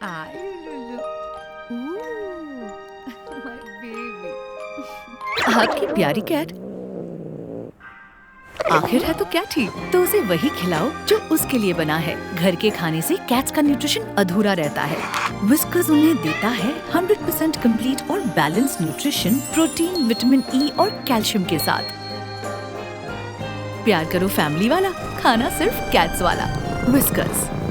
I Lulu. Ooh, my baby. आपकी प्यारी cat आखिर है तो कैट ही, तो उसे वही खिलाओ जो उसके लिए बना है। घर के खाने से कैट्स का न्यूट्रिशन अधूरा रहता है। विस्कर्स उन्हें देता है 100% कंप्लीट और balance nutrition, protein, vitamin E और कैल्शियम के साथ। प्यार करो फैमिली वाला, खाना सिर्फ कैट्स वाला। विस्कर्स।